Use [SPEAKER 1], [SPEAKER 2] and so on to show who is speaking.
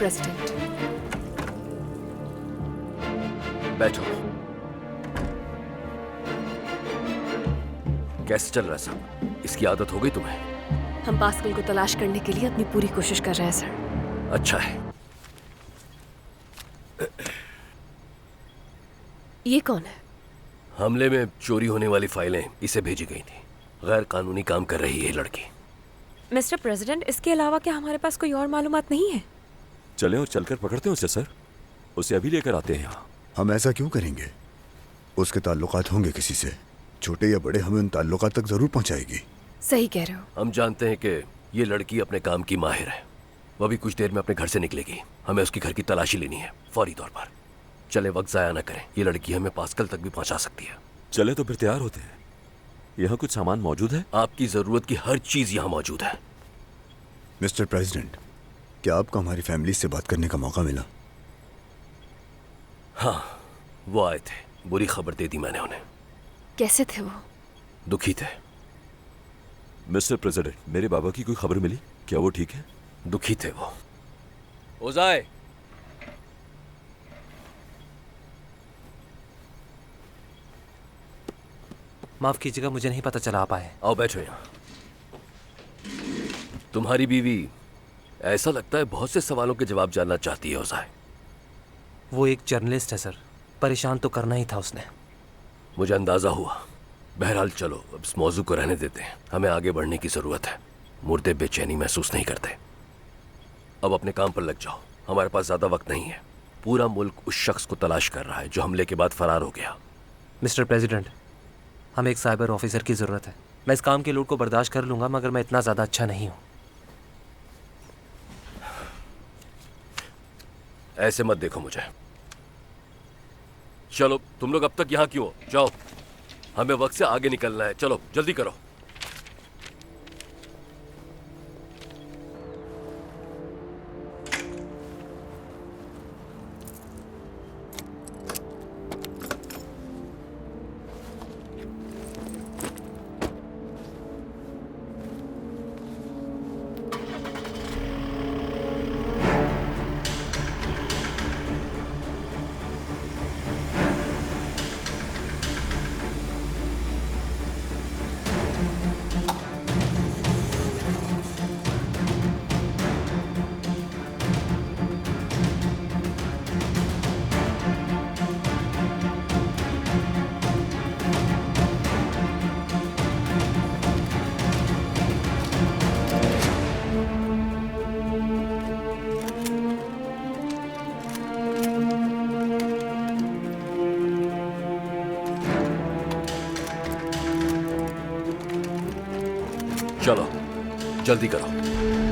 [SPEAKER 1] President.
[SPEAKER 2] बैठो। कैसे चल रहा है सब? इसकी आदत हो गई तुम्हें?
[SPEAKER 1] हम पास्कल को तलाश करने के लिए अपनी पूरी कोशिश कर रहे हैं सर।
[SPEAKER 2] अच्छा है।
[SPEAKER 1] ये कौन है?
[SPEAKER 2] हमले में चोरी होने वाली फाइलें इसे भेजी गई थी। गैर कानूनी काम कर रही है ये लड़की।
[SPEAKER 3] मिस्टर प्रेसिडेंट, इसके अलावा क्या हमारे पास कोई और मालूमात नहीं है?
[SPEAKER 4] चलें और चलकर पकड़ते हैं उसे सर। उसे अभी लेकर आते हैं यहाँ।
[SPEAKER 5] हम ऐसा क्यों करेंगे? उसके ताल्लुकात होंगे किसी से, छोटे या बड़े, हमें उन ताल्लुकात तक जरूर पहुंचाएगी।
[SPEAKER 1] सही कह रहे हो।
[SPEAKER 2] हम जानते हैं कि ये लड़की अपने काम की माहिर है। वो भी कुछ देर में अपने घर से निकलेगी। हमें उसकी घर की तलाशी लेनी है फौरी तौर पर। चले, वक्त जाया ना करें। ये लड़की हमें पास्कल तक भी पहुंचा सकती है।
[SPEAKER 4] चले तो फिर तैयार होते हैं। यहाँ कुछ सामान मौजूद है?
[SPEAKER 2] आपकी जरूरत की हर चीज यहाँ मौजूद है।
[SPEAKER 5] मिस्टर प्रेसिडेंट, क्या आपको हमारी फैमिली से बात करने का मौका मिला?
[SPEAKER 2] हाँ, वो आए थे। बुरी खबर दे दी मैंने उन्हें।
[SPEAKER 1] कैसे थे वो?
[SPEAKER 2] दुखी थे।
[SPEAKER 4] मिस्टर प्रेसिडेंट, मेरे बाबा की कोई खबर मिली? क्या वो ठीक है?
[SPEAKER 2] दुखी थे वो। ओजाए,
[SPEAKER 6] माफ कीजिएगा, मुझे नहीं पता चला आप आए।
[SPEAKER 2] आओ बैठो यहाँ। तुम्हारी बीवी ऐसा लगता है बहुत से सवालों के जवाब जानना चाहती है ओजाए।
[SPEAKER 6] वो एक जर्नलिस्ट है सर, परेशान तो करना ही था उसने।
[SPEAKER 2] मुझे अंदाजा हुआ। बहरहाल चलो, अब इस मौजू को रहने देते हैं। हमें आगे बढ़ने की जरूरत है। मुर्दे बेचैनी महसूस नहीं करते। अब अपने काम पर लग जाओ। हमारे पास ज्यादा वक्त नहीं है। पूरा मुल्क उस शख्स को तलाश कर रहा है जो हमले के बाद फरार हो गया।
[SPEAKER 6] मिस्टर प्रेसिडेंट, हमें एक साइबर ऑफिसर की ज़रूरत है। मैं इस काम के लोड को बर्दाश्त कर लूँगा, मगर मैं इतना ज़्यादा अच्छा नहीं हूँ।
[SPEAKER 2] ऐसे मत देखो मुझे। चलो, तुम लोग अब तक यहाँ क्यों हो? जाओ, हमें वक्त से आगे निकलना है। चलो जल्दी करो। चलो जल्दी करो।